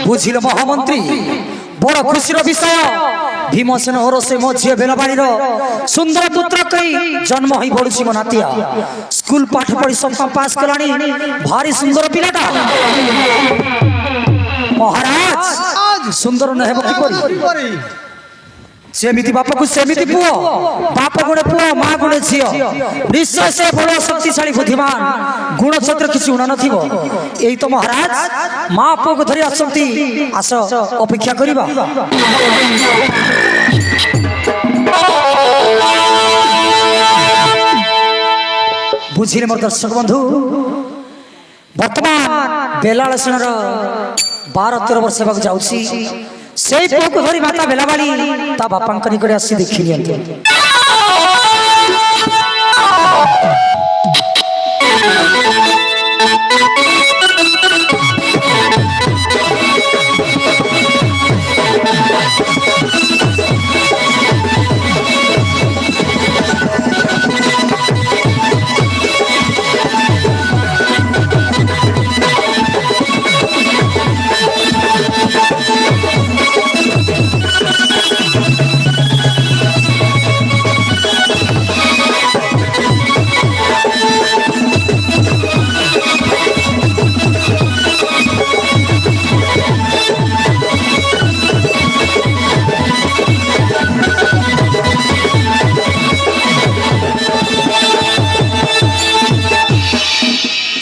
बुझिल महामंत्री बड़ खुशी विषय भीमसेन और से मो झी बेलबाड़ी सुंदर पुत्र कई जन्म हो बढ़ुची मो नातिया स्कूल पाठ पढ़ी सब पास कलानी भारी सुंदर पिलाटा महाराज सुंदर न हेब किपरि सेमिति बाप को सेमिति पुओ बाप गुणे पुओ मां गुणे झियो निश्चय से बड़ शक्तिशाली बुद्धिमान गुण छत्र किसी उणा नथिबो एई तो महाराज मां पुओ को धरि आसंती आस अपेक्षा करिबा बुझिले मोर दर्शक बंधु वर्तमान बेलाल सेनर 12-13 वर्ष हेबाक जाउछि से पुओ को धरी माता बेलाबाड़ी ता बापा निकट आसी देखी नि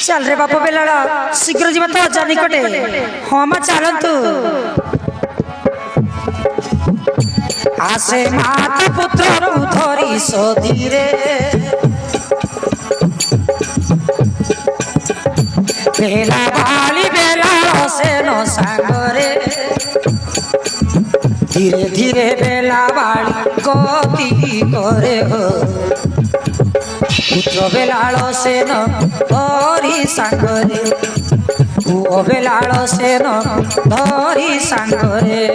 चल रे बापा बेलाड़ा शीघ्र जीवन तो अजा निकटे हाँ मां चलतु आसे माता पुत्र धरी सधीरे बेला बाली बेला से न सागरे धीरे धीरे बेला बाली गति करे हो पुत्र बेलाल सेन धरी सांगरे पुओ बेलाल सेन धरी सांगरे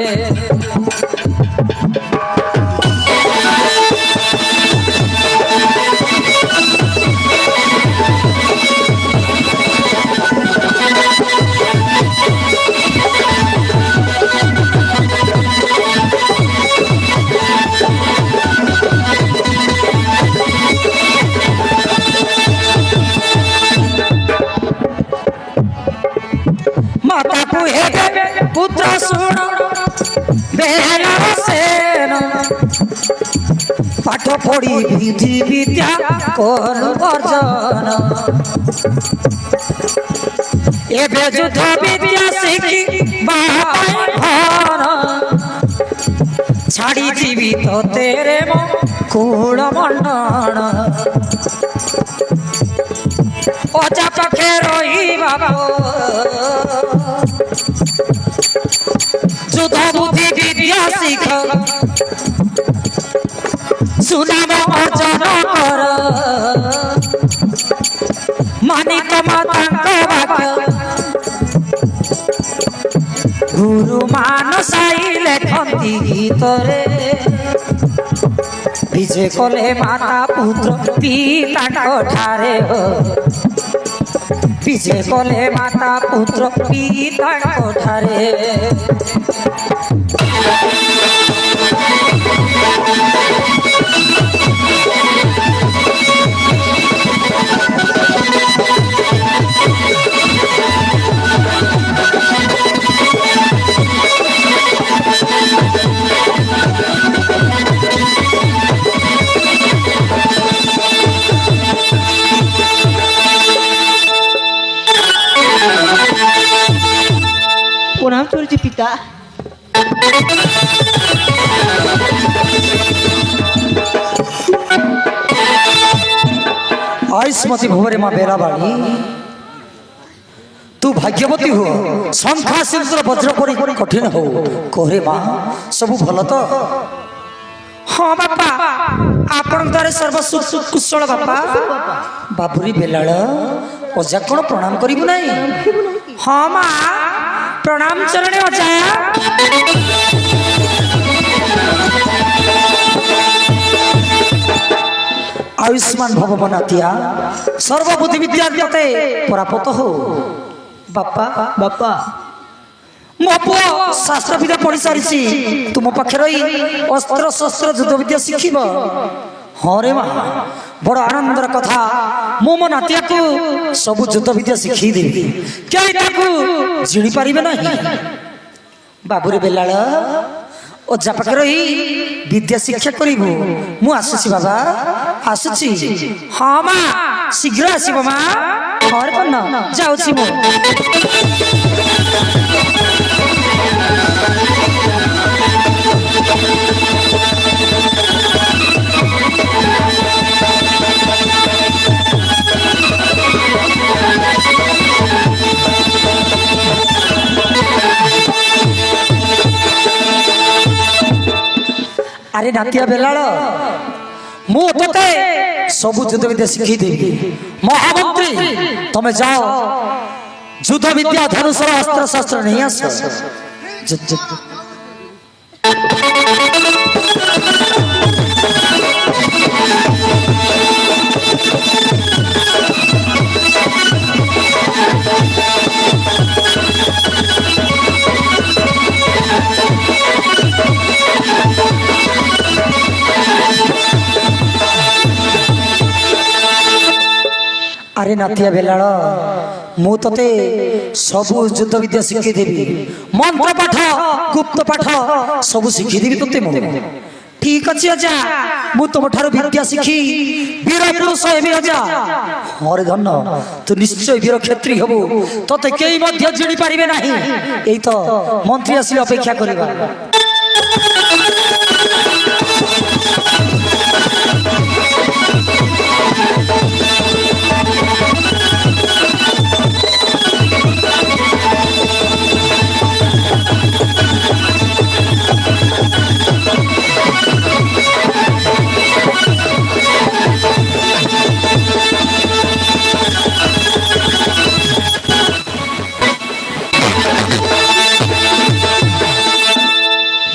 पुत्र सुन बेला सेन पाठ पढ़ी विधि विद्या कर अर्जन एबे युद्ध विद्या शिखी घर छाड़ी जीवी तो तेरे कुल मंडन अजा पाखे रही बाबू युद्ध बुद्धि विद्या शिख सुनाम अर्जन कर मानिक माता वाक्य गुरु मान साई लेखती गीतरे विजय कले माता पुत्र पिता ठारे हो विजय कले माता पुत्र पिता ठारे प्रणाम करुछि पिता। आयुष्मती भुवरे माँ बेलाबाड़ी तू भाग्यवती हो शंखा सिंदूर वज्र परी कठिन हो कोरे माँ सब भल तो हाँ बापा आपण द्वारा सर्व सुख कुशल बापा बाबुरी बेलाड़ अजा कौन प्रणाम करू ना हाँ माँ प्रणाम चरणे अजा आयुष्मान भव बनातिया सर्वबुद्धि विद्या परापत हो ବାପା ବାପା ମୋ ପୁଅ ଶାସ୍ତ୍ର ବିଦ୍ୟା ପଢି ସାରିଛି ତୁମ ପାଖରେ ରହି ଅସ୍ତ୍ର ଶସ୍ତ୍ର ଯୁଦ୍ଧ ବିଦ୍ୟା ଶିଖିବ। ହଁ ରେ ମା ବଡ଼ ଆନନ୍ଦର କଥା। ମୁଁ ମୋ ନାତିଆକୁ ସବୁ ଯୁଦ୍ଧ ବିଦ୍ୟା ଶିଖେଇ ଦେବି, କେହି ତାକୁ ଜିଣି ପାରିବେ ନାହିଁ। ବାବୁରେ ବେଲାଳ ଅଜା ପାଖରେ ରହି ବିଦ୍ୟା ଶିକ୍ଷା କରିବୁ। ମୁଁ ଆସୁଛି ବାବା, ଆସୁଛି। ହଁ ମା ଶୀଘ୍ର ଆସିବ ମା। ହଁ ରେ କର୍ଣ୍ଣ ଯାଉଛି ମୁଁ। আরে নাতিয়া বেলাল ମୁଁ ତତେ ସବୁ ଯୁଦ୍ଧ ବିଦ୍ୟା ଶିଖେଇ ଦେବି। ମହାମନ୍ତ୍ରୀ ତମେ ଯାଅ ଯୁଦ୍ଧ ବିଦ୍ୟା ଧନୁଷର ଅସ୍ତ୍ର ଶସ୍ତ୍ର ନେଇ ଆସ। আরে নাতিয়া বেলাল ମୁଁ ତତେ ସବୁ ଯୁଦ୍ଧ ବିଦ୍ୟା ଶିଖେଇ ଦେବି। ମନ୍ତ୍ର ପାଠ ଗୁପ୍ତ ପାଠ ସବୁ ଶିଖେଇ ଦେବି ତତେ ମୁଁ। ঠিক আছে অজা, ମୁଁ ତମ ଠାରୁ ବିଦ୍ୟା ଶିଖି ବୀର ପୁରୁଷ ହେବି ଅଜା। ହରେ ଧନ ତୁ ନିଶ୍ଚୟ ବୀର କ୍ଷତ୍ରୀ ହବୁ, ତତେ କେହି ମଧ୍ୟ ଜିଣି ପାରିବେ ନାହିଁ। ଏଇ ତ ମନ୍ତ୍ରୀ ଆସିଲେ ଅପେକ୍ଷା କରିବା।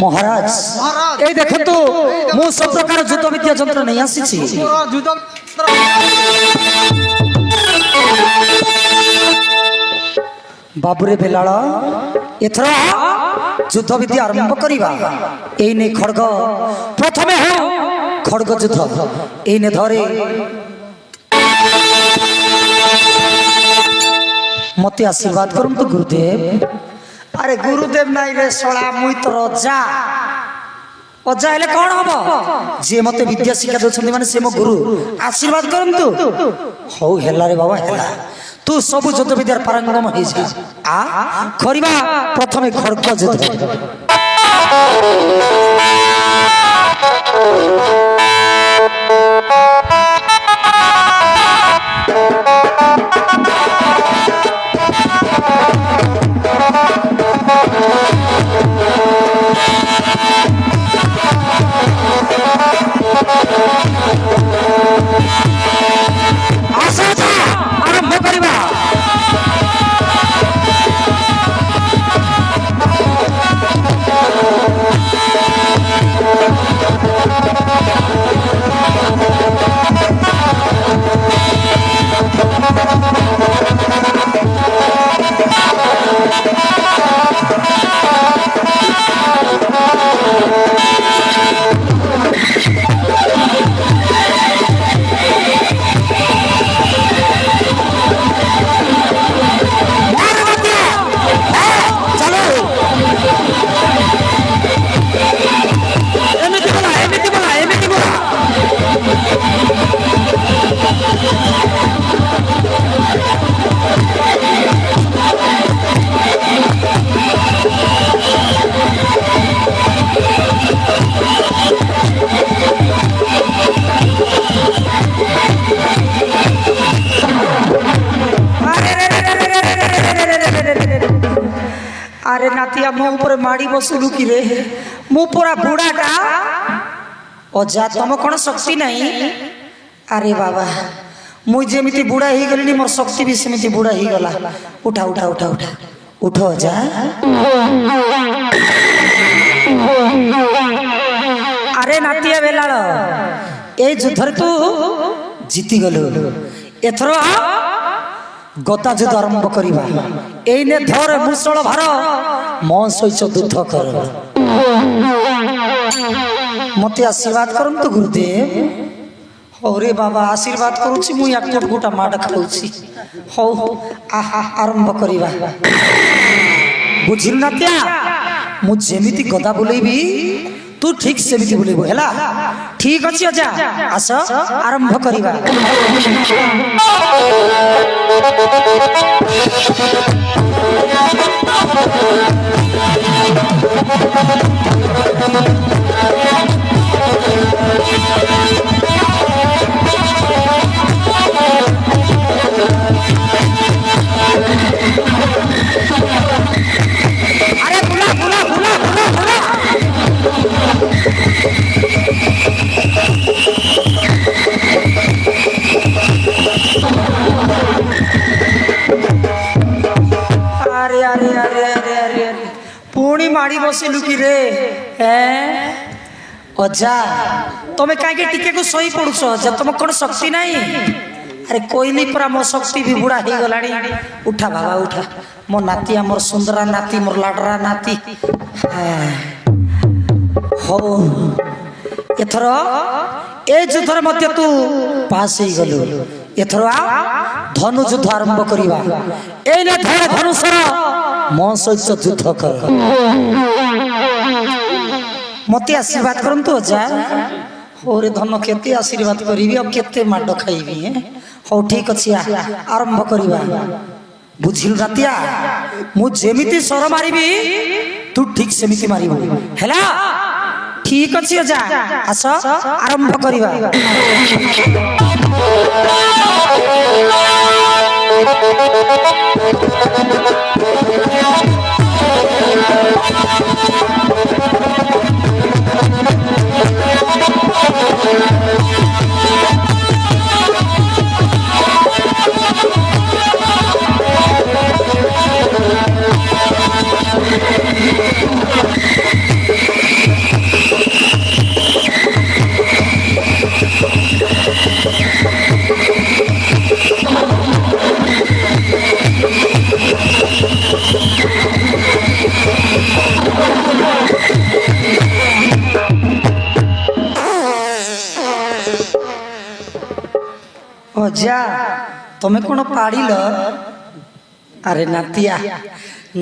মহারাজ এই দেখন্তু ମୁଁ ସବୁ ପ୍ରକାର ଯୁଦ୍ଧ ବିଦ୍ୟା ଯନ୍ତ୍ର ନେଇ ଆସିଛି। ବାବୁରେ ବେଲାଳ ଏଥର ଯୁଦ୍ଧ ବିଦ୍ୟା ଆରମ୍ଭ କରିବା। ଏଇ ନେ ଖଡଗ, ପ୍ରଥମେ ହଁ ଖଡଗ ଯୁଦ୍ଧ। ଏଇ ନେ ଧରେ মতে আশীর্বাদ করন্তু গুরুদেব। আরে গুরুদেব নাই রে শলা, মুই তোর অজা। অজা হলে কোন হব? যে মতে বিদ্যা শিক্ষা দউছন্তি মানে সে মো গুরু। আশীর্বাদ করন্তু। হউ হেলা রে বাবা হেলা। তু সবু যুদ্ধ বিদ্যার পারঙ্গম হই যা। করিবা প্রথমে খড়গ যুদ্ধ। আরম্ভ করিবা। আরে নাতিয়া মো উপরে মাড়ি বসুলু কি রে? মু পুরা বুড়াটা। অজা তম কোন শক্তি নাই? আরে বাবা মুই যেমিতি বুড়া হই গলিনি, মোর শক্তি বি সেমিতি বুড়া হই গলা। উঠা উঠা উঠা উঠা উঠো অজা। আরে নাতিয়া বেলাল এই যুদ্ধরে তু জিতি গলু। এথর गदा युद्ध आरंभ करिबा एने धर मुसळ भार म सहित युद्ध कर मते आशीर्वाद करंतु गुरुदेव हौरे बाबा आशीर्वाद करूची मु या कोटगुटा माड खाउची हौ आहा आरंभ करिबा बुझिल ना त्या मु जेमिति गदा बुलेबी तू ठीक सेमिति बुलेबो हैला ठीक अछि अजा आस आरंभ करिबा अरे बुला बुला बुला बुला बुला अरे अरे अरे अरे अरे अरे पुणी माड़ी बसिलु कि रे अजा तमे काहे टिके को सही पड़ुछ अजा तुम कोन शक्ति नहीं अरे कोइली परा मो शक्ति भी बुढ़ा हो गलानी उठा बाबा उठा मो नाती मोर सुंदरा नाती मोर लाडरा नाती हो एथर ए युद्धर मध्य तू पास ही गलु एथर धनु युद्ध आरंभ करिबा एने धर धनुषर मो सहित युद्ध कर मते आशीर्वाद करंतु अजा होरे धन केते आशीर्वाद करिबी अब केते माड खाइबी हो ठीक अछि आरंभ करिबा बुझिल रातिया मु जेमिति सर मारिबी तू ठीक सेमिति मारिबो हैला ठीक अछि अजा आस आरंभ करिबा अजा तमे कोन पाड़िल अरे नातिया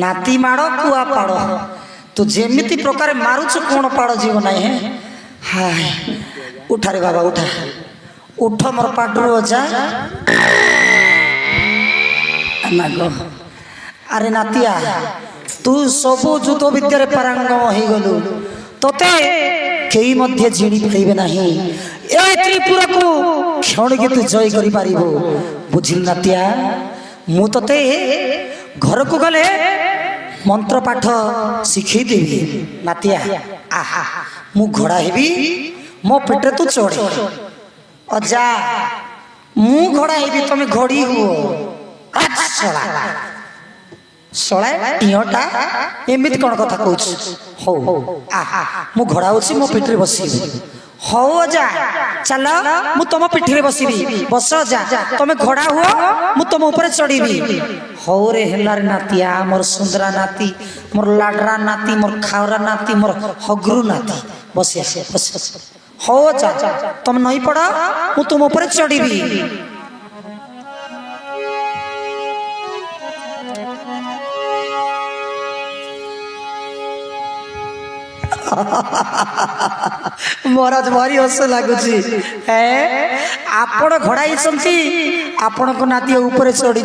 नाती माड़ कुआ पाड़ तू जेमिति प्रकार मारुछ कोन पाड़ जीव नाही है हाय उठा रे बाबा उठा उठ मोर पाडरू अजा नागो अरे नातिया तू सबु युद्ध विद्या रे पारंगम हो गलु तोते केई मध्य जिणी पाइबे नाही ए त्रिपुरा को क्षण के तू जय करि पारिबो बुझिल नातिया मु तते घर को गले मंत्र पाठ सिखै देबी नातिया आहा मु घोड़ा हेबी मो पेटे तू चढ़े अजा मु घोड़ा हेबी तमे घोड़ी हुओ अच्छा सळा टियोटा एमिति कोन कथा कहूछ हो आहा मु घोड़ा होछि मो पिठरे बसिबी हो जा चल मु तुम पिठरे बसिबी बस जा तमे घोड़ा हुओ मु तुम ऊपर चढ़ीबी हो रे हेलार नातिया मोर सुंदरा नाती मोर लाडरा नाती मोर खावरा नाती मोर हगरू नाती बस बस हो जा तुम नहीं पड़ा मु तुम ऊपर चढ़ीबी महाराज भारी हस लगुच आपण घोड़ाई आपण को नाती ऊपर चढ़ी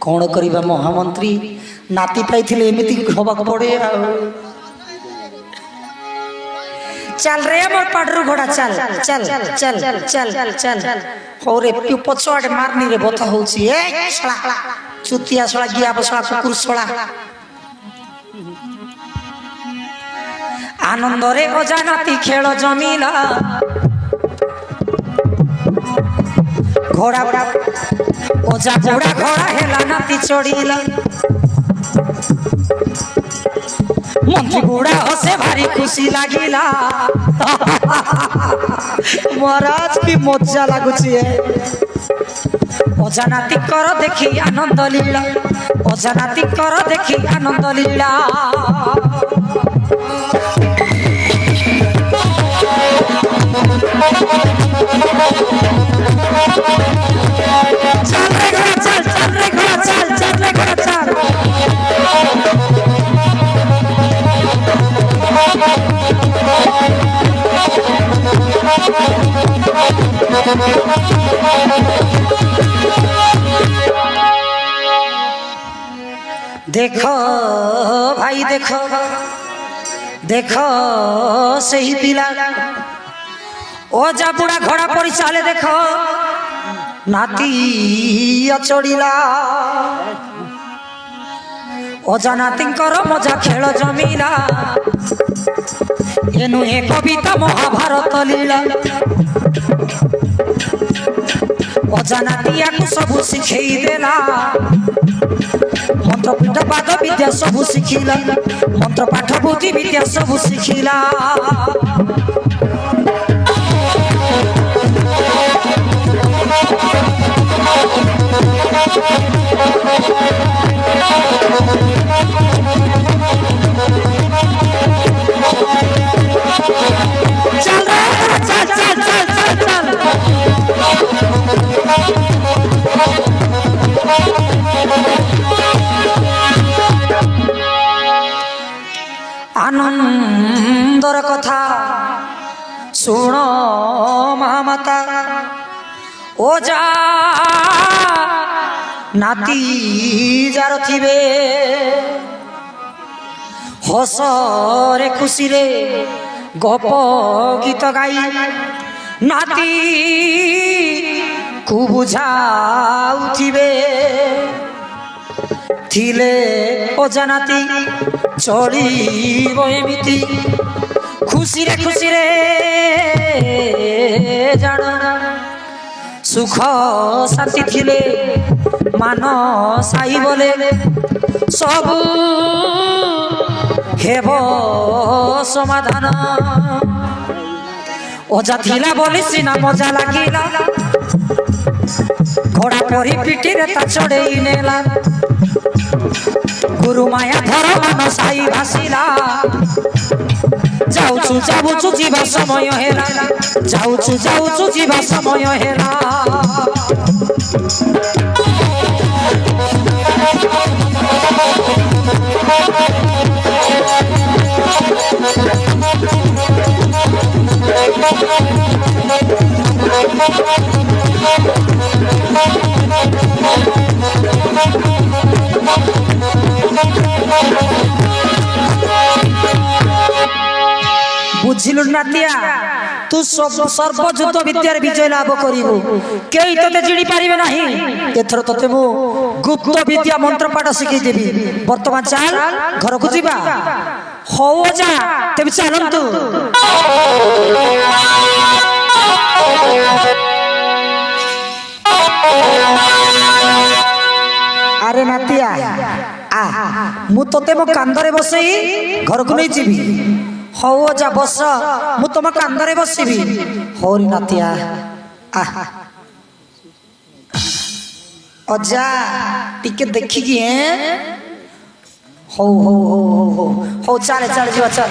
कौन करवा महामंत्री नाती पाई एमती हवा पड़े चल रे मोर पाडरू घोड़ा चल चल चल चल चल हो रे पछुआड़े मारनी रे बता होची चुतिया सड़ा गिया बसड़ा कुकुर सड़ा आनंद रे अजानाती खेल जमीला घोड़ा ओजा घोड़ा घोड़ा हेला नाती चढ़ीला मंत्री घोड़ा हसे भारी खुशी लागिला महाराज की मजा लगुची है ଅଜାନାତିଙ୍କର ଦେଖି ଆନନ୍ଦ ଲୀଳା ଅଜାନାତିଙ୍କର ଦେଖି ଆନନ୍ଦ ଲୀଳା ଚାଲ ରେ ଘୋଡ଼ା ଚାଲ ଚାଲ ରେ ଘୋଡ଼ା ଚାଲ ଚାଲ ରେ ଘୋଡ଼ା ଚାଲ देखो भाई देखो देखो सही पिला ओ जा बुढ़ा घोड़ा परी चाले देखो नाती अचड़िला ओजा नातींकर मजा खेल जमीला एनु ए कविता महाभारत लीला ओजा नातिया को सब सिखेई देला मंत्र पीठ पाद विद्या सब शिखिला मंत्र पाठ बुद्धि विद्या सब शिखिला चल रे चल चल चल चल चल आनंदर कथा शुण महामाता ओजा नाती जार थिबे हसरे खुशी रे गप गीत गाई नाती को बुझाउथिबे थिले अजानाती चलिब एमिति खुशी रे जान सुख शांति थिले मान साई बोले सब हेब समाधान ओजा थिला बोली सिना मजा लागिला घोड़ा परी पिटी रे ता चढ़ेई नेला गुरु माया धर मन साई भासिला जाऊचु जीवा समय हेला जाऊचु जीवा समय हेला बुझिलु नातिया तू सर्वजुत विद्यार विजय लाभ करिबु केई तते जिणी पारिबे नाही एथर तते मु गुप्त विद्या मंत्र पाठ शिखै देबी वर्तमान चाल घर को जीवा हो जा तेबे चलंतु अरे नातिया आ मु तते मो कांदरे बसई घर को नै जीवी हो जा बस मु तुम कांदरे बसबी हौरी नातिया अजा टिके देखिकी हो हो हो हो हो चले चले जीवा चल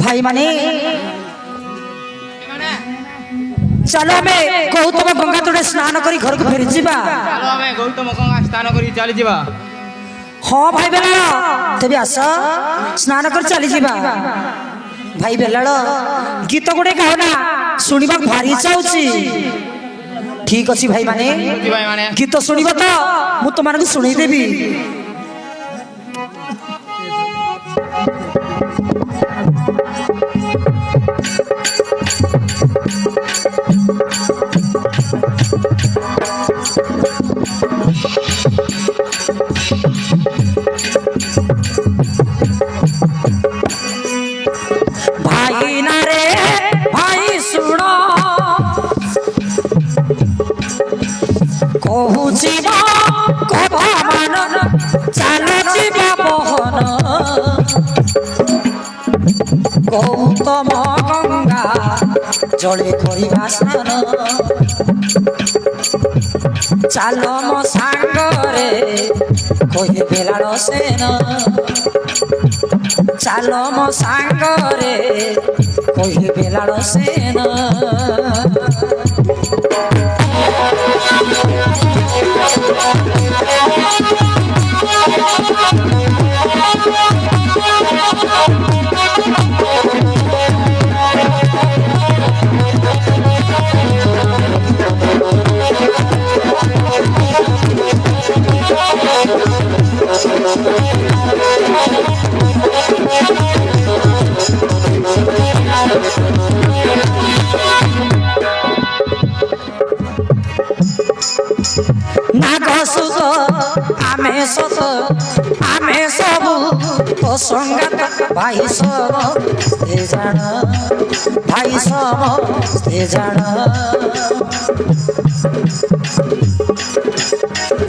भाई माने चलो हमें गौतम गंगा तोड़े स्नान करी घर को फेरी जीवा चलो हमें गौतम गंगा स्नान करी चली जीवा हाँ भाई बेलाल तेबे आस स्नान कर चली जीवा भाई बेलाल गीत गुड़े गाओ ना सुनिबा भारी इच्छा होची ठीक अछि भाई माने गीत सुनिबा तो मु तुमन को सुनै देबी ଜଳେ କରିବା ସ୍ନାନ ଚାଲ ମୋ ସାଙ୍ଗରେ କହି ବେଲାଳ ସେନ ଚାଲ ମୋ ସାଙ୍ଗରେ କହି ବେଲାଳ ସେନ ଆମେ ସତ ଆମେ ସବୁ ତ ସଙ୍ଗାତ ଭାଇ ସମସ୍ତେ ଜାଣ ଭାଇ ସମସ୍ତେ ଜାଣ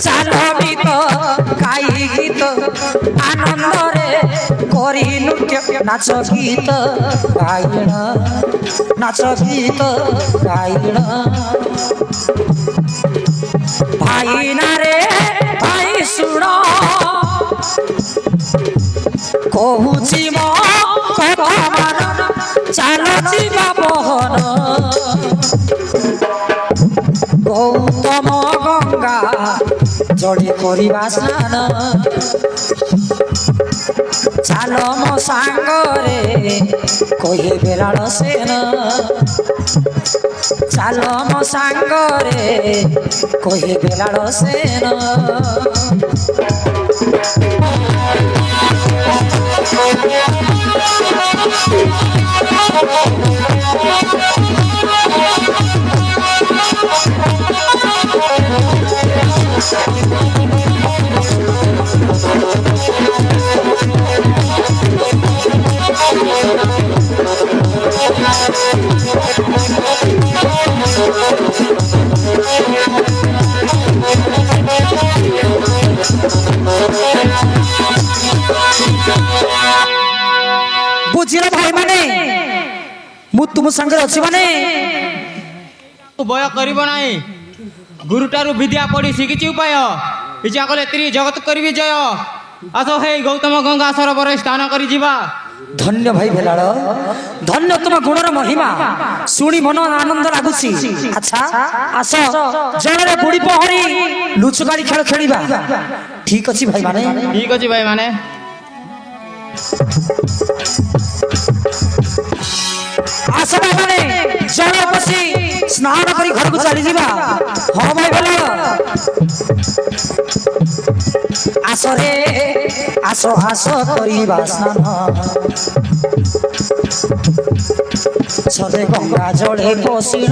ଚାଲ ଗୀତ ଗାଇ ଗୀତ ଆନନ୍ଦରେ କରି ନୃତ୍ୟ ନାଚ ଗୀତ ଗାଇଣ ନାଚ ଗୀତ ଗାଇଣ ଭାଇ ନାରେ ଭାଇ ଶୁଣ କହୁଛି ମୋ କଥା ମାନ ଚାଲ ଯିବା ବହନ ଗୌତମ ଗଙ୍ଗା ଜଳେ କରିବା ସ୍ନାନ ଚାଲ ମୋ ସାଙ୍ଗରେ କହେ ବେଲାଳ ସେନ ଚାଲ ମୋ ସାଙ୍ଗରେ କହେ ବେଲାଳ ସେନ ବୁଝିଲ ଭାଇ ମାନେ ମୁଁ ତୁମ ସାଙ୍ଗରେ ଅଛି ମାନେ ଭୟ କରିବ ନାହିଁ ଗୁରୁଠାରୁ ବିଦ୍ୟା ପଢ଼ି ଶିଖିଛି ଉପାୟ ଇଚ୍ଛା କଲେ ତ୍ରି ଜଗତ କରିବି ଜୟ ଆସ ହେଇ ଗୌତମ ଗଙ୍ଗା ସରୋବରରେ ସ୍ନାନ କରି ଯିବା ଧନ୍ୟ ଭାଇ ବେଲାଳ ଧନ୍ୟ ତୁମ ଗୁଣର ମହିମା ଶୁଣି ମନ ଆନନ୍ଦ ଲାଗୁଛି ଆଚ୍ଛା ଆସ ଜଳରେ ବୁଡ଼ି ପହଁରି ଲୁଚକାଳି ଖେଳ ଖେଳିବା ଠିକ ଅଛି ଭାଇ ମାନେ ଠିକ ଅଛି ଭାଇ ମାନେ ଆସ ଭାଇ ମାନେ ଜଳରେ ପଶି ସ୍ନାନ କରି ଘରକୁ ଚାଲିଯିବା ହଁ ଭାଇ ବେଲାଳ ଆସ ରେ ଆସ ଆସ କରିବା ସ୍ନାନ সর্বে গঙ্গা জলে পশিণ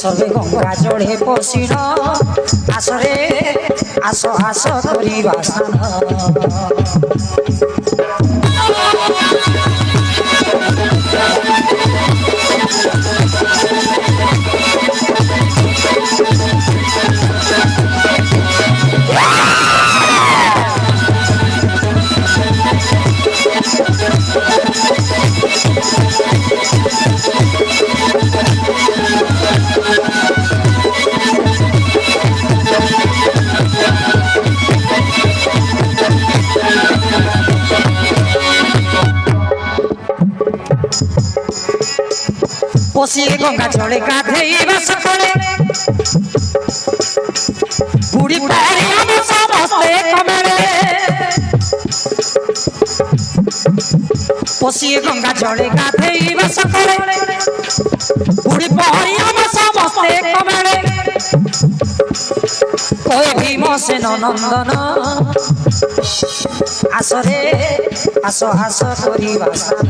সর্বে গঙ্গা জলে পশিণ আসরে আস আস করিবা স্নান পশিয়ে গঙ্গা জলে গাধেଇବା সকালে বুড়ি পারি আমি সমস্তে কমলে পশিয়ে গঙ্গা জলে গাধেଇବା সকালে বুড়ি পারি আমি সমস্তে কমলে কয়ে ভীমসেন নন্দন আসরে আস আস করিবা স্নান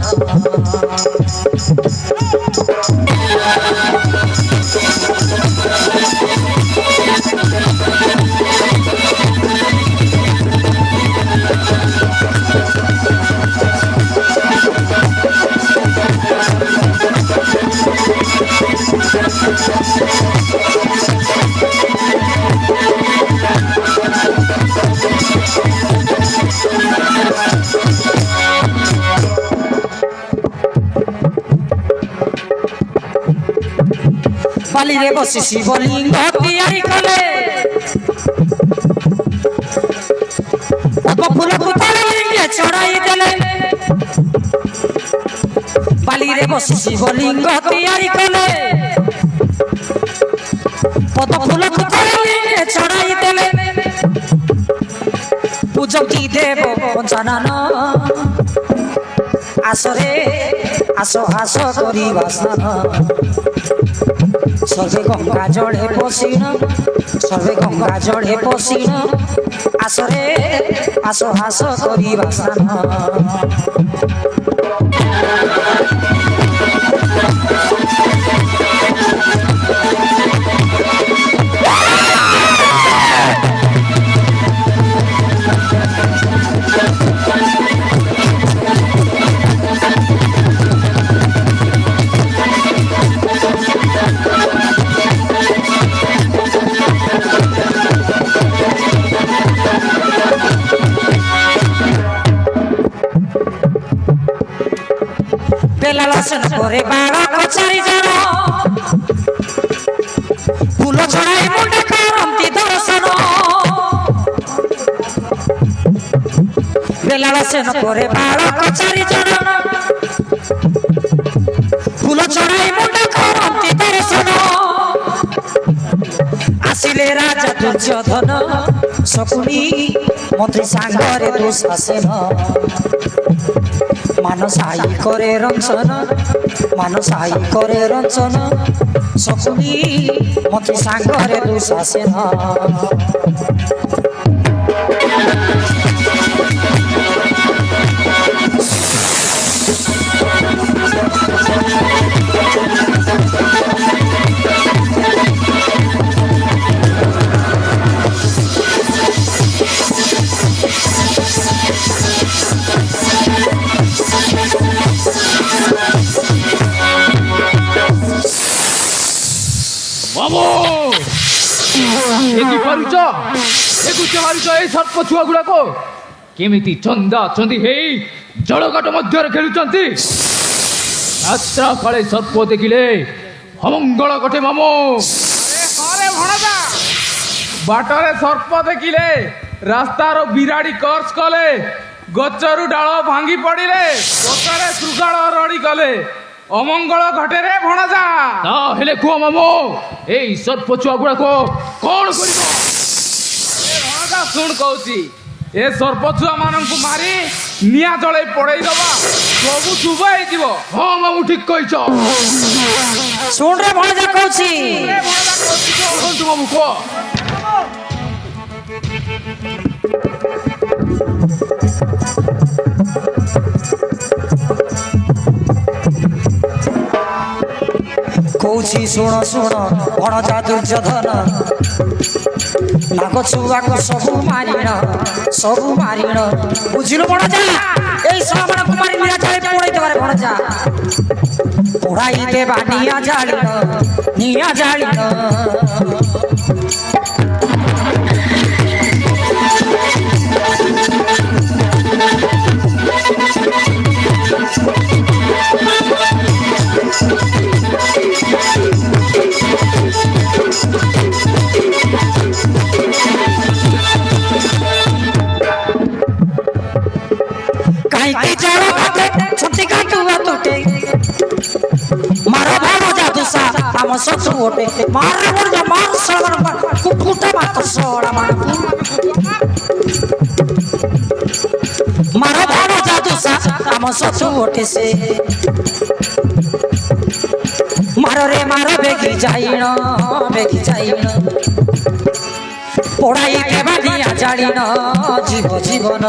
ବାଲିରେ ବସି ଶିବଲିଙ୍ଗ ତିଆରି କଲେ ଫୁଲକୁ ତଳେ ଚଢାଇ ଦେଲେ ବାଲିରେ ବସି ଶିବଲିଙ୍ଗ ତିଆରି କଲେ ପଦ ଫୁଲକୁ ତଳେ ଚଢାଇ ଦେଲେ ପୂଜନ୍ତି ଦେବ ପଞ୍ଚାନନ আসরে আসো হাস করিবা স্নান সর্বে গঙ্গা জলে পশিন সর্বে গঙ্গা জলে পশিন আসরে আসো হাস করিবা স্নান বেলালসন করে বাড়া কচারি জন ফুল ছড়াই মুন্ডে করন্তি দর্শন বেলালসন করে বাড়া কচারি জন ফুল ছড়াই মুন্ডে করন্তি দর্শন আসিলে রাজা দুর্যোধন শকুনি মন্ত্রী সাঙ্গরে দুঃশাসন মানসাই করে রঞ্জন মানসাই করে রঞ্জন শকুনি মন্ত্রী সাঙ্গরে দুঃশাসন ଛୁଆ ଗୁଡାକ କେମିତି ଚନ୍ଦା ଚନ୍ଦି ହେଇ ଜଳକାଟ ମଧ୍ୟରେ ଖେଳୁଛନ୍ତି। ଯାତ୍ରା କାଳେ ସର୍ପ ଦେଖିଲେ ଅମଙ୍ଗଳ ଘଟେ ମାମୁ। ବାଟରେ ସର୍ପ ଦେଖିଲେ ରାସ୍ତାର ବିରାଡି କର୍ସ କଲେ ଗଛରୁ ଡାଳ ଭାଙ୍ଗି ପଡିଲେ ଗଛରେ ଶୃଗାଳ ରଡି କଲେ ଅମଙ୍ଗଳ ଘଟେରେ ଭଣଜା। ତାହେଲେ କୁହ ମାମୁ ଏଇ ସର୍ପ ଛୁଆ ଗୁଡାକ କଣ କରିବ? ଭଣଜା ଶୁଣ କହୁଛି ଏ ସର୍ପ ଛୁଆ ମାନଙ୍କୁ ମାରି ନିଆଁ ଜଳେଇ ପଡେଇ ଦବା ସବୁ ଶୁଭ ହେଇଯିବ। ହଁ ମାମୁ ଠିକ କହିଛ। ଶୁଣ ରେ ଭଣଜା କହୁଛି କୁହନ୍ତୁ ମାମୁ କୁହ। কৌছি শুণ শুণ ভণজা দুর্যোধন নাগ ছুয়াক সবু মারিণ বুঝিল ভণজা এই সবরকম মারি নিয়া যায় পড়াই দেবার ভণজা পড়াই দেবা নিয়া জালিণ ଆମ ଶତ୍ରୁ ଗୋଟେ ମାର କୁଟା ମାତ୍ର ସଳା ମାର ଭାବ ଯାଦୁସା ଆମ ଶତ୍ରୁ ଗୋଟେ ସେ ମାରରେ ମାର ବେଗି ଯାଇଣ ପড়াই দেবা দিয়া জালিণ জীবন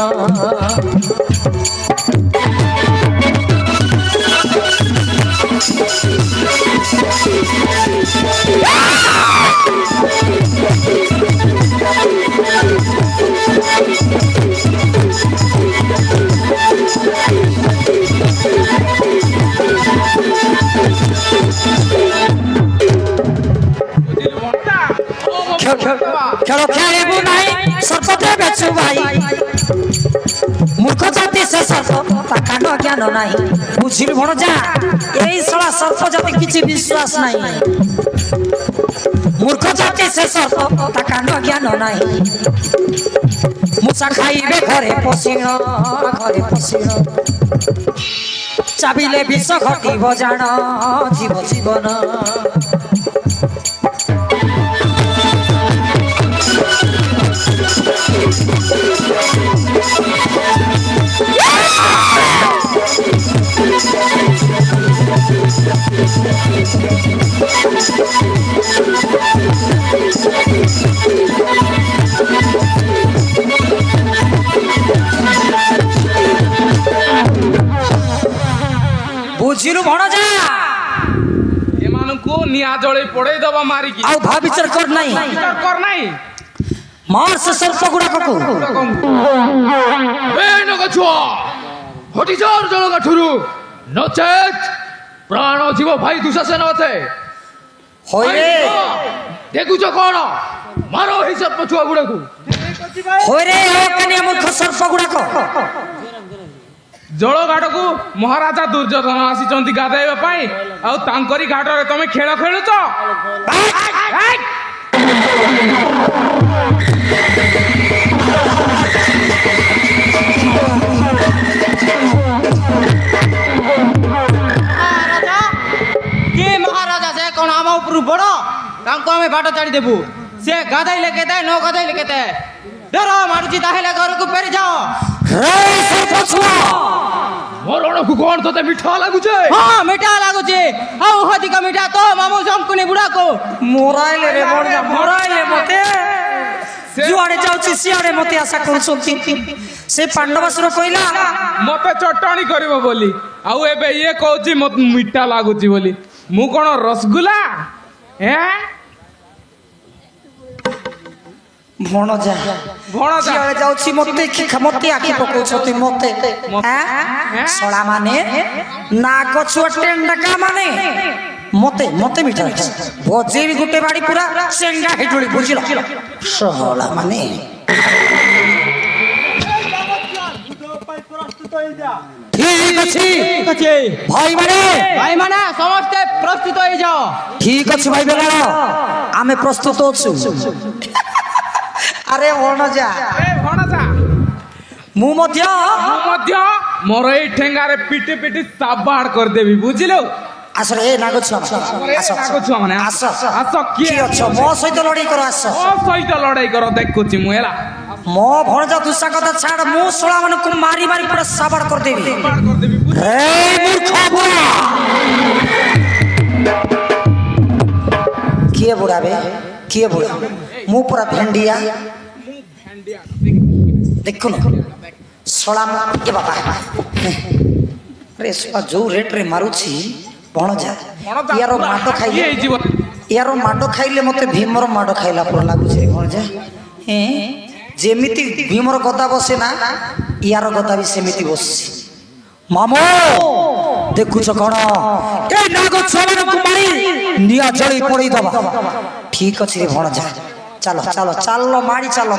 খেল খেলিবু নাই সর্প দেবে চুবাই মূর্খ জাতি সে সর্প তা কাণ্ড জ্ঞান নাই বুঝিল ভণজা এই সলা সর্প জাতি কিছু বিশ্বাস নাই মূর্খ জাতি সে সর্প তা কাণ্ড জ্ঞান নাই মূষা খাইবে ঘরে পশিণ চাবিলে বিষ ঘটিব জাণ জীব জীবন ବୁଝିଲୁ ଭଣଜା ଏମାନଙ୍କୁ ନିଆଁ ଜଳେଇ ପୋଡେଇ ଦବା ମାରିକି ଆଉ ଭାବିଚାର କର ନାହିଁ ବିଚାର କର ନାହିଁ ମାର ସେ ସର୍ପ ଗୁଡାକକୁ ଏ ନଗଛୁଆ ହଟିଯାର ଜଳକାଠରୁ ନଚେତ୍ ପ୍ରାଣ ଯିବ ଭାଇ ଦୁଶାସନ ଅତେ ହୋଇରେ ଦେଖୁଛ କଣ ମାର ଏହି ସର୍ପ ଛୁଆ ଗୁଡାକୁ ହୋଇରେ କାନିଆ ମୂର୍ଖ ସର୍ପ ଗୁଡାକ ଜଳଘାଟକୁ ମହାରାଜା ଦୁର୍ଯ୍ୟୋଧନ ଆସିଛନ୍ତି ଗାଧେଇବା ପାଇଁ ଆଉ ତାଙ୍କରି ଘାଟରେ ତମେ ଖେଳ ଖେଳୁଛ ମହାରାଜା କିଏ ମହାରାଜା ସେ କଣ ଆମ ଉପରୁ ବଡ ତାଙ୍କୁ ଆମେ ବାଟ ଛାଡ଼ିଦେବୁ ସେ ଗାଧେଇଲେ କେତେ ନ ଗାଧେଇଲେ କେତେ ଡର ମାରୁଛି ତାହେଲେ ଘରକୁ ଫେରି ଯାଅ ମରଣକୁ କଣ ତତେ ମିଠା ଲାଗୁଛେ ହଁ ମିଠା ଲାଗୁଛି ଆଉ ଅଧିକ ମିଠା ତ ମାମୁ ଶଙ୍କୁନି ବୁଢାକୁ ମୋରାଇଲେ ରେ ଭଣଜା ମୋରାଇଲେ ମତେ ଯୁଆଡେ ଯାଉଛି ସିଆଡେ ମତେ ଆଶା କରୁଛନ୍ତି ସେ ପାଣ୍ଡବାସୁର କହିଲା ମତେ ଚଟଣି କରିବ ବୋଲି ଆଉ ଏବେ ଇଏ କହୁଛି ମତେ ମିଠା ଲାଗୁଛି ବୋଲି ମୁଁ କଣ ରସଗୁଲା ଭଣଜା ଭଣଜା ସିଆଡେ ଯାଉଛି ମତେ ଆଖି ପକଉଛନ୍ତି ମତେ ଶଳା ମାନେ ନାଗ ଛୁଆ ଟେଣ୍ଡକା ମାନେ ମତେ ମିଠା ବଜେଇବି ଗୋଟେ ବାଡି ପୁରା ଚେଙ୍ଗା ହେଇଟୁଳି ବୁଝିଲ ଶଳା ମାନେ ଠିକ ଅଛି ଭାଇମାନେ ସମସ୍ତେ ପ୍ରସ୍ତୁତ ହେଇଯାଅ ଠିକ ଅଛି ଭାଇ ବେଲାଳ ଆମେ ପ୍ରସ୍ତୁତ ଅଛୁ ଆରେ ଭଣଜା ଭଣଜା ମୁଁ ମଧ୍ୟ ମୋର ଏଇ ଠେଙ୍ଗାରେ ପିଟି ପିଟି ସାବାଡ କରିଦେବି ବୁଝିଲୁ ଆସ ରେ ନାଗ ଛୁଆ ଛୁଆ ମାନେ ଆସ ଆସ କିଏ ଅଛ ମୋ ସହିତ ଲଢେଇ କର ଆସ ମୋ ସହିତ ଲଢେଇ କର ଦେଖୁଛି ମୁଁ ହେଲା ମୋ ଭଣଜା ଦୁସା କଥା ଛାଡ ମୁଁ ଶଳା ମାନଙ୍କୁ ମାରି ମାରି ପୁରା ସାବାଡ କରିଦେବି କିଏ ବୁଢା ବେ କିଏ ବୁଢା ମୁଁ ପୁରା ଭେଣ୍ଡିଆ ଦେଖୁନ ଶଳା ଏ ବାବା ରେ ଶଳା ଯୋଉ ରେଟ ରେ ମାରୁଛି ଭଣଜା ୟାର ମାଡ ଖାଇଲେ ୟାର ମାଡ ଖାଇଲେ ମତେ ଭୀମର ମାଡ ଖାଇଲା ପର ଲାଗୁଛି ଭଣଜା ଯେମିତି ଭୀମର ଗଦା ବସେ ନା ୟାର ଗଦା ବି ସେମିତି ବସିଛି ମାମୁ ଦେଖୁଛ କଣ ଏ ନାଗ ଛୁଆମାନଙ୍କୁ ମାରି ନିଆଁ ଜଳି ପଡେଇ ଦବା ଠିକ ଅଛି ରେ ଭଣଜା ଚାଲ ଚାଲ ଚାଲ ମାଡ଼ି ଚାଲ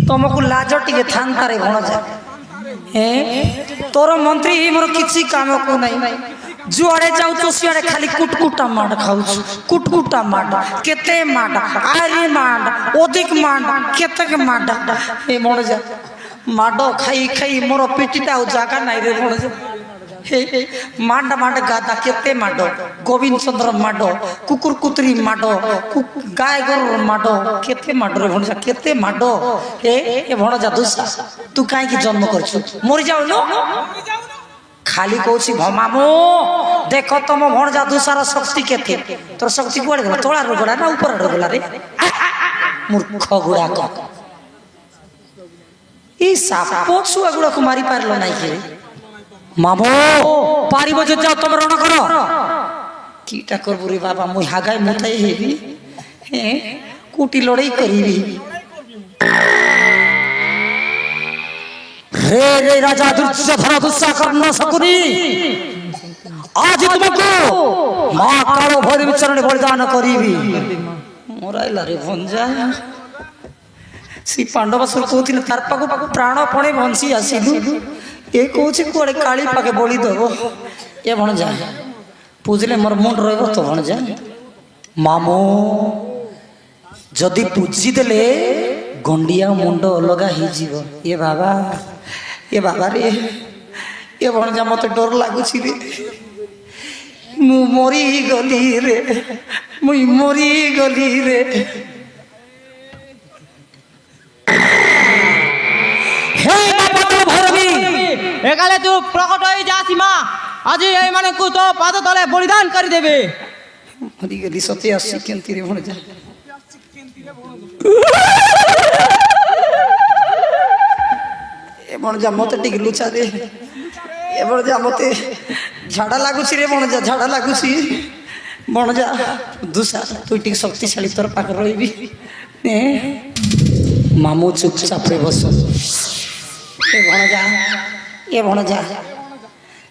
तुमको लाज टे था भणजा तोर मंत्री मोर किसी काम को नहीं जुआड़े जाऊ सियाड़े खाली कुटकुटा माड खाऊ कुटकुटा माड केते माड आरे माड अधिक माड केतक माड ए भणजा माड खाई खाई मोर पेटीटा जागा नहीं रे भणजा माड माड गादा केते माड गोविंद चंद्र माड कुकुर कुतरी माड गाय गोर माड केते माड रे भणजा केते माड ए भणजा दुसा तू काई की जन्म करछु मरि जाऊ न खाली कहूँ मामू देख तुम भणजा दुसार शक्ति केते तोर शक्ति कुआड़े गला तोला गला ना ऊपर गला रे मूर्ख गुड़ाक এই সাপ ছুয়া গুড়াকে মারি পারল নাই কে মামো পারিব যে যাও তোমরা রণ কর কিটা করবো রে বাবা মুই হাগাই মুতাই হেবি হ্যাঁ কুটি লড়াই করিবি হে রে রাজা দুর্যোধন দুঃসা কর্ণ শকুনি আজ তোমাকে মা কালো ভৈরবী চরণে বলিদান করিবি মরাইলা রে ভঞ্জা শ্রী পাণ্ডবাসুর কହୁଥିଲେ তার পাখু প্রাণ পণে বঞ্চি আসিলু এ কହୁଛି কুଆଡ଼େ কালী পাকে বলি দেব এ ভଣଜା ପୂଜିଲେ ମୋର ମୁଣ୍ଡ ରହିବ ତ ଭଣଜା ମାମୁଁ ଯଦି ପୂଜିଦେଲେ ଗଣ୍ଡିଆ ମୁଣ୍ଡ ଅଲଗା ହେଇଯିବ ଏ ବାବା ରେ ଏ ଭଣଜା ମତେ ଡର ଲାଗୁଛି ରେ ମୁଁ ମରିଗଲି ରେ ମୁଇଁ ମରିଗଲି ରେ হে বাবা ভৈরবী একালে তু প্রকট হয়ে যা সীমা আজ এই মানে কু তো পাদ তলে বলিদান করে দেবে মরিগলি সতে আসছি কেন্তি রে ভণজা এ ভণজা মতে টিকে লুচা দে এ ভণজা মতে ঝাড়া লাগুছি রে ভণজা ঝাড়া লাগুছি ভণজা দুসা তুই টিকে শক্তিশালী তোর পাখে রইবি মামু চুপচাপে বস এ ভণজা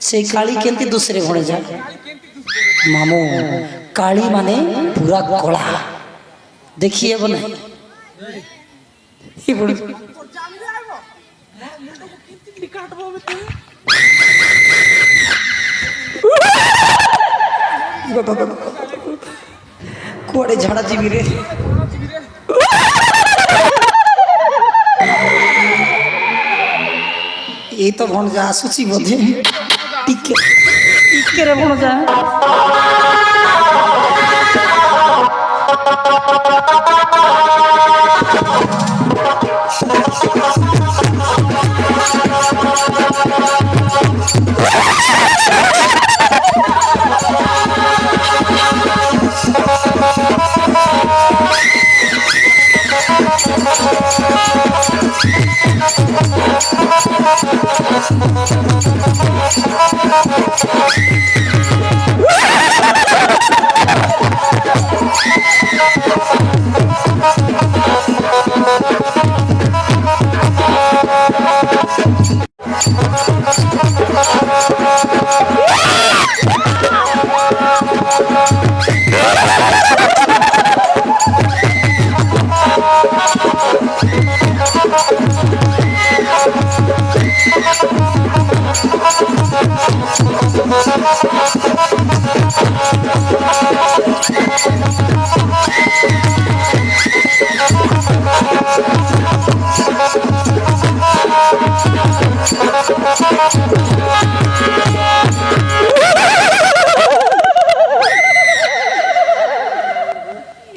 সেই কালী কেমতি দুসরে ভণজা মামু কালী মানে পুরা কলা দেখিয়ে বলে কুয়াড়ে ঝাড়া ଯିବି রে এই তো ভণজা আসুচি বোধে টিকে রে ভণজা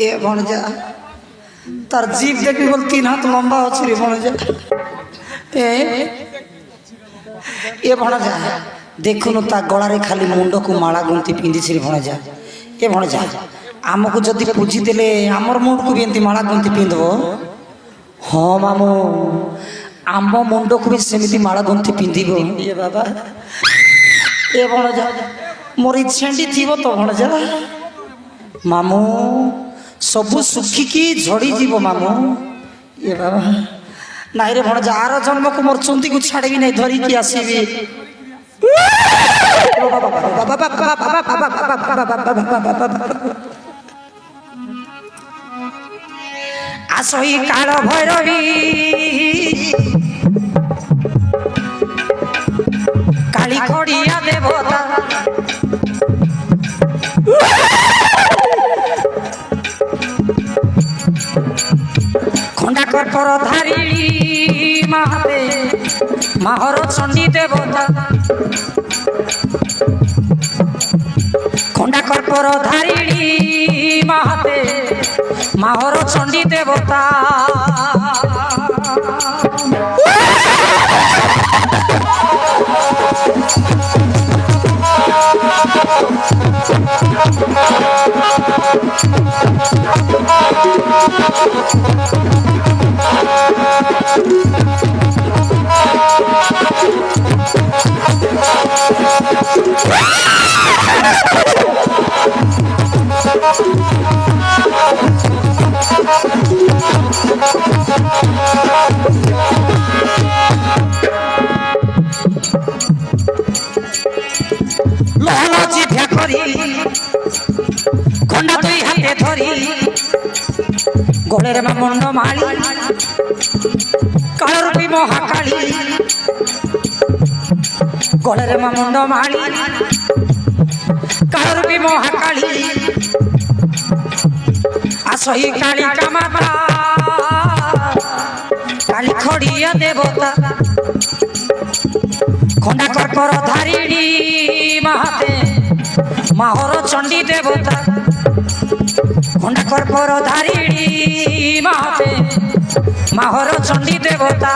এ ভণজা তার জীব দেখবি বল 3 হাত লম্বা আছে রে ভণজা এ ভণজা দেখুন তা গলারে খালি মুন্ডকু মালা গুন্তি পিঁধিছি রে ভণজা এ ভণজা আমକୁ যদি ପୂଜି ଦେଲେ ଆମର ମୁଣ୍ଡକୁ ବି ଏମିତି ମାଳା ଗୁନ୍ତି ପିନ୍ଧିବ ହଁ ମାମୁଁ ଆମ ମୁଣ୍ଡକୁ ବି ସେମିତି ମାଳା ଗୁନ୍ତି ପିନ୍ଧିବ ଏ ବାବା ଏ ଭଣଜା ମୋର ଇଚ୍ଛାଟି ଥିବ ତ ଭଣଜା ମାମୁଁ ସବୁ ଶୁଖିକି ଝଡ଼ିଯିବ ମାମୁଁ ଏ ବାବା ନାଇଁ ରେ ଭଣଜା ଆର ଜନ୍ମକୁ ମୋର ଚୁନ୍ଦିକୁ ଛାଡ଼ିବି ନାହିଁ ଧରିକି ଆସିବି আসই কাল ভৈরবী কালী খড়িয়া দেবতা খন্ডা কর্পর ধারিণী মাহাতে মাহর চণ্ডী দেবতা খন্ডা কর্পর ধারিণী মাহাতে মাহর চণ্ডী দেবতা লহলচি ভেকরি খন্ডা দুই হাতে ধরি গোলের মুন্ড মালি কালরূপী মহাকালী গোলের মুন্ড মালি কালরূপী মহাকালী আসহি কালী কামাতা কালী খড়িয়া দেবতা খন্ডা কর্পর ধারিণী মাহাতে মাহর চণ্ডী দেবতা খন্ডা কর্পর ধারিণী মাহাতে মাহর চণ্ডী দেবতা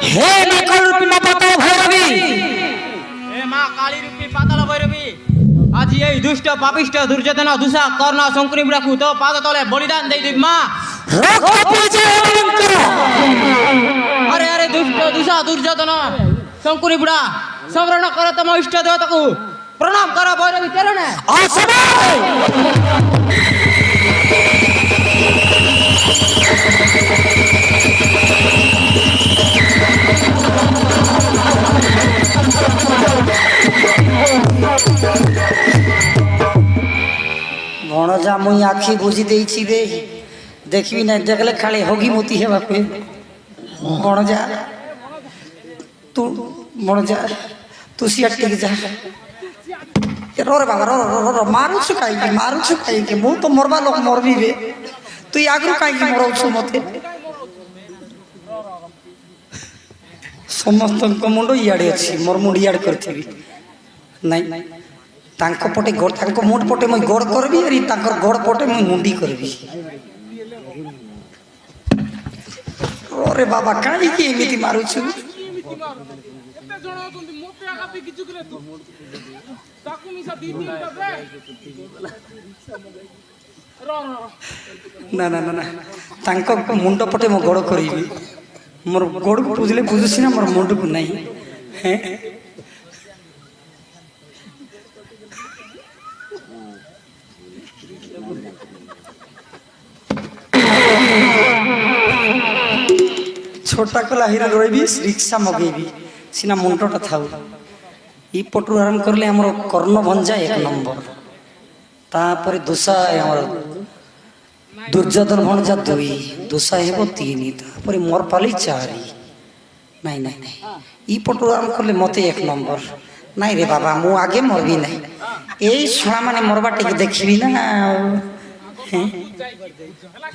হে নকলরূপী মা পাতাল ভৈরবী এ মা কালী রূপী পাতাল ভৈরবী আজি এই দুষ্ট পাপিষ্ট দুর্যোধন দুষা কর্ণ শঙ্করী বুড়াকু তো পাদ তলে বলিদান দেই দিবি মা আরে আরে দুষ্ট দুষা দুর্যোধন শঙ্করী বুড়া সমরণ কর তম ইষ্ট দেবতাকু প্রণাম কর ভৈরবী চরণে ভଣଜা মুই আখি বুঝি ଦେଇছি রে দেখবি না দেখলে খালি হগি মতি হেবা পে ভଣଜা তু ভଣଜା তু সিয়ার টিকে যা रो रे बाबा रो रो रो मारुछु काई मु तो मरबा लोक मरबी रे तू आगु काई मरौछु मते समस्त मुंड इयाड़े अच्छी मोर मुंड इयाड़ करथिबी नहीं तांको पटे गोड़ तांको मुंड पटे मैं गोड़ करबी अरे तांकर गोड़ पटे मैं मुंडी करबी रे बाबा काई की एमिति मारुछु ना ना ना ना तांको मुंड पटे मैं गोड़ करबी मोर गोड़ को बुझले बुझुसी ना मोर मुंड को नहीं हैं छोटा कला हिरा रोइबी रिक्शा मगेबी सिना मुंडटा थाउ ई पटु आरंभ करले हमर कर्ण भंजा एक नंबर तापरे दुसा हमर दुर्योधन भंजा दुई दुसा हेबो तीन तापरे मोर पाली चारि नहीं नहीं नहीं ई पटु आरंभ करले मते एक नंबर नहीं रे बाबा मु आगे मरबी नहीं एई छुआ माने मरबा टिक देखबी ना हैं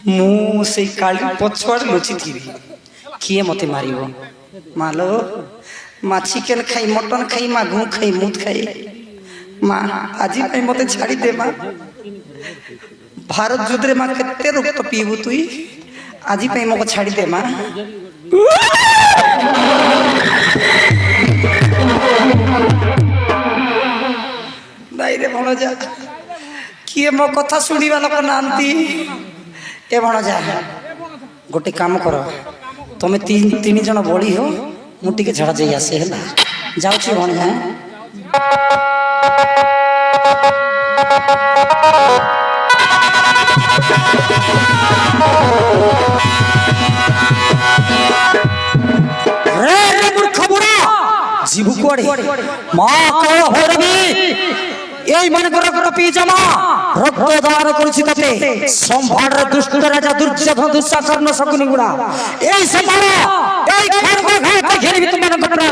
मु से काली पछुआड़ लुचि थी किए मते मारिबो मालो मा चिकेन खाई मटन खाई मा घू खाई मुद खाई मा आजी पे मते छाड़ी दे मा भारत युद्ध रे मा केते रक्त पीबू तुई आजी पे मको छाड़ी दे मा दाई रे भणजा किए मो कथा सुनिबा लोक नांती ए भणजा गोटे काम कर तुम्हें तीन जन बड़ी हो मुझे झाड़ा जाई आसे है जाऊँ भणजा जीवु कुआड़े मां कह भैरवी এই মনে করে পিজামা রক্ত দান করেছি তাতে সম্ভার দুষ্ট রাজা দুর্যোধন দুঃশাসন শকুনি গুড়া এই সম্ভার এই খড়গ ঘাতে ঘেরবি তুমি মনে করে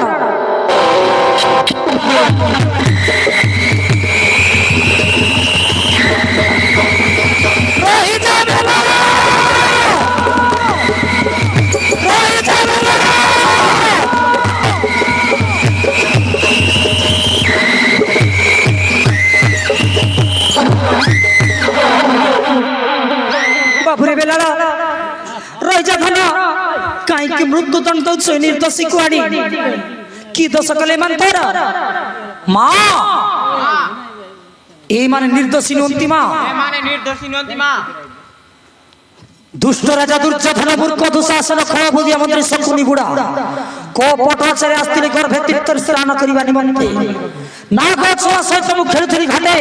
ମୃତ୍ୟୁଦଣ୍ଡ ଦଉଛ ନିର୍ଦ୍ଦୋଷୀକୁ ଆଣି କି ଦୋଷ କଲେ ଏମାନେ ତୋର ମା ଏମାନେ ନିର୍ଦ୍ଦୋଷୀ ନୁହନ୍ତି ମା ଏମାନେ ନିର୍ଦ୍ଦୋଷୀ ନୁହନ୍ତି ମା ଦୁଷ୍ଟ ରାଜା ଦୁର୍ଯୋଧନ ମୂର୍ଖ ଦୁଶାସନ ଖଳଭୁଜିଆ ମନ୍ତ୍ରୀ ଶକୁନି ବୁଢା କୋପଟ ଆଚାରେ ଆସିଥିଲେ ଗର୍ଭେ ତୀର୍ଥରେ ସ୍ନାନ କରିବା ନିମନ୍ତେ ନାଗ ଛୁଆ ସହିତ ମୁଁ ଖେଳୁଥିଲି ଘାଟେ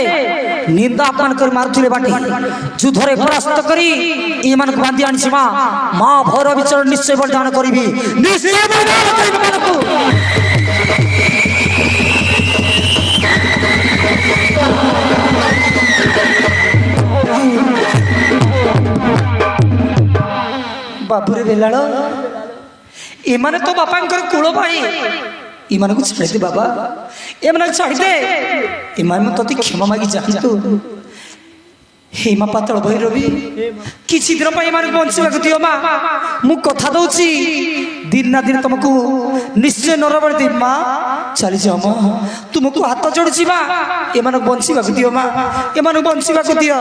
ନିନ୍ଦା ଅପମାନ କରି ମାରୁଥିଲେ ବାଟି ଯୁଦ୍ଧରେ ପରାସ୍ତ କରି ଏମାନଙ୍କୁ ବାନ୍ଧି ଆଣିଛି ମା ମା ଭୈର ବିଚରଣ ନିଶ୍ଚୟ ବଳିଦାନ କରିବି ନିଶ୍ଚୟ ବଳିଦାନ କରିବି ଏମାନଙ୍କୁ। ବାବୁରେ ବେଲାଳ ଏମାନେ ତ ବାପାଙ୍କର କୂଳ ଭାଇ ଏମାନଙ୍କୁ ଛାଡ଼ିଦେ ବାବା ଏମାନଙ୍କୁ ଛାଡ଼ିଦେ ଏମାନେ ତତେ କ୍ଷମା ମାଗି ଯାଆନ୍ତୁ ହେ ମା ପାତାଳ ଭୈରବୀ କିଛି ଦିନ ପାଇଁ ଏମାନଙ୍କୁ ବଞ୍ଚିବାକୁ ଦିଅ ମା ମୁଁ କଥା ଦଉଛି ଦିନ ନା ଦିନ ତମକୁ ନିଶ୍ଚୟ ନରବଳି ଦେବି ମା ଚାଲିଯାଅ ମା ତୁମକୁ ହାତ ଯୋଡୁଛି ମା ଏମାନଙ୍କୁ ବଞ୍ଚିବାକୁ ଦିଅ ମା ଏମାନଙ୍କୁ ବଞ୍ଚିବାକୁ ଦିଅ।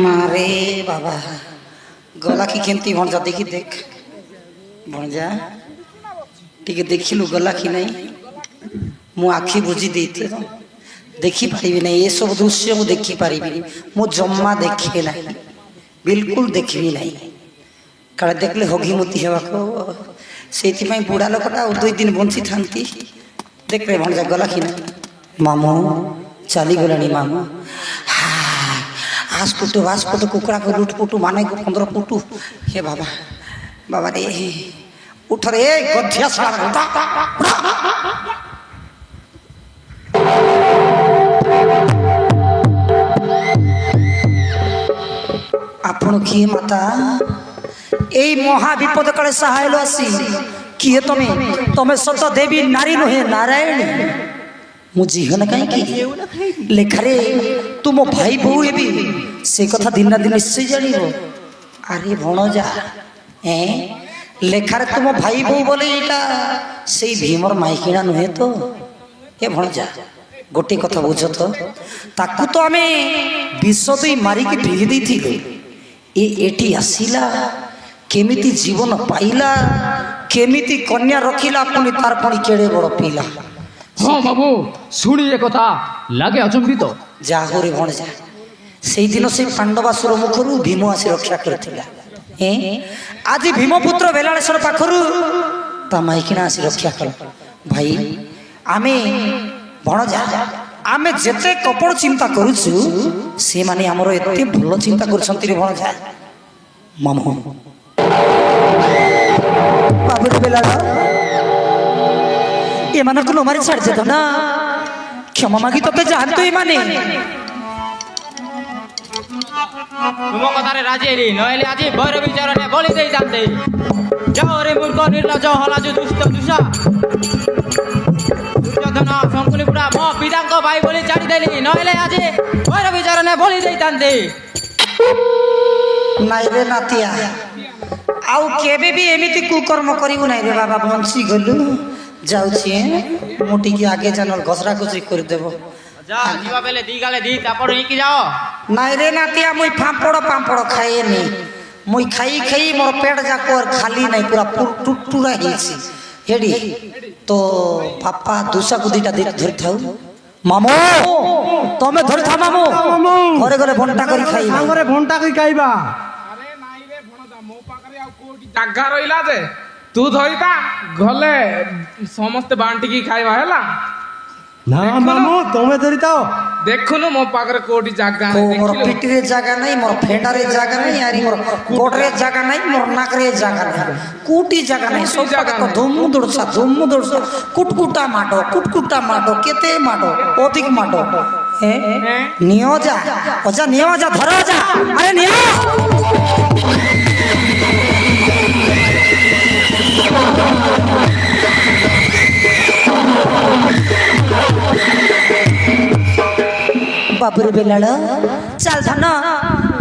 मारे बाबा गला कि केमती भणजा देखी देख भणजा टिके देखिलु गला कि नहीं मु आखि बुझी देते देखी पारिबी नहीं ये सब दृश्य मु देखी पारिबी मु जम्मा देखे नहीं बिल्कुल देखबी नहीं काले देखले होगी मोती हेबाको सेति पई बुढ़ा लोकटा 2 दिन बंची थांती देख रे भणजा गला कि नहीं मामू चली गलानी मामू आसपुटू कुकड़ा को लुटपुटू माने को 15 पुटू हे बाबा बाबा रे उठ रे गधिया सारा आपण किए माता एई महा विपद काले सहायलो आसी किए तमे सत देवी नारी नुहे नारायण मु जीवन कहीं लेखारे तुम भाई बो भी से कथा दिन ना दिन निश्चय जान अरे भणजा लेखारे तुम भाई बो बोले से भीमर माइकिना नुहे तो ये भणजा गोटे कथा बुझ तो ताकू तो आमे विष दे मारिकी पी देथिले एटी आसिला केमिति जीवन पाइला केमिति कन्या रखिला पुणी तार पुणी केड़े बड़ पीला। हाँ बाबू शुणी ए कथा लागे अचंबित जा हो रे भणजा से दिन से पांडवासुर मुखरू भीम आसी रक्षा करथिला आज भीमपुत्र बेलाळेश्वर पाखरू ता माइकिना आसी रक्षा कर भाई आमे भणजा आमे जेते कपड़ चिंता करूछु से माने हमरो एते भलो चिंता करछंती रे भणजा मामू बाबू बेलाळ एमानकु न मारी छाड़ देतो ना क्षमा मागी तोके जानतो एमाने तुम कथारे राजी हेली नहेले आज भैरवी चरणे बलि देई जानते जाओ रे मूर्ख निर्लज हलाजु दुष्ट दुषा दुर्योधन शंकुनी पुरा मो पितांक भाई बोली छाड़ी देली नहेले आज भैरवी चरणे बलि देई जानते नाइ रे नातिया आउ केबे भी एमिति कुकर्म करिवु नाइ रे बाबा बंसी गलु जाउछि मोटी की आगे जानल घसरा घसरी कर देबो जा जीवा बेले दी गाले दी तापड़ हिकी जाओ नाइ रे नातिया मुई पांपड़ खाए नी मुई खाई खाई मोर पेट जाको और खाली नहीं पूरा टुटुरा हिची हेडी तो पापा दूसरा को दीटा धरि थाउ मामो तमे धरि था मामो घरे घरे भंटा करी खाई घरे भंटा करी खाइबा अरे नाई रे भणदा मो पाखरे आ कोटी जागा रहिला जे तू धरिता गले समस्त बांटी की खाइबा हैला ना मामू तमे धरिताओ देखुनु मो पाखरे कोटी जागा को नहीं मोर देखिलो पिटी रे जागा नहीं मोर फेंडा रे जागा नहीं यारी मोर कोट रे जागा नहीं मोर नाक रे जागा नहीं कूटी जागा नहीं सब जागा को धुम दुड़सा कुटकुटा माडो केते माडो अधिक माडो ए नियो जा ओजा नियो जा धरो जा अरे नियो ବାବୁରେ ବେଲାଳ ଚାଲ ଧନ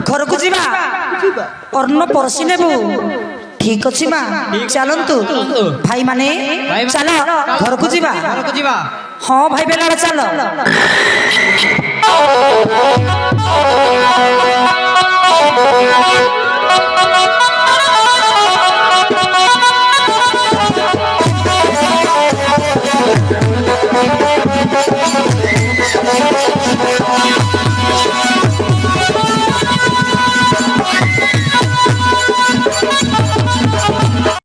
ଘରକୁ ଯିବା ଅନ୍ନ ପରସି ନେବୁ ଠିକ ଅଛି ମା ଚାଲନ୍ତୁ ଭାଇମାନେ ଚାଲ ଘରକୁ ଯିବା ଘରକୁ ଯିବା ହଁ ଭାଇ ବେଲାଳ ଚାଲ